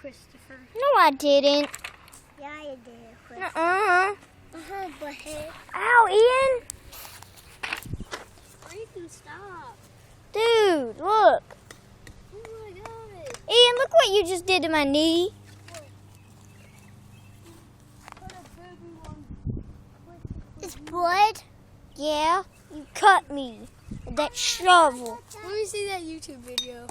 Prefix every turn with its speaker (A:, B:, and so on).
A: Christopher.
B: No, I didn't.
A: Yeah, you did, Christopher. Butthead.
B: Ow, Ian.
A: Freaking stop.
B: Dude, look.
A: Oh my God.
B: Ian, look what you just did to my knee.
A: It's blood?
B: Yeah, you cut me with that shovel.
A: Let me see that YouTube video.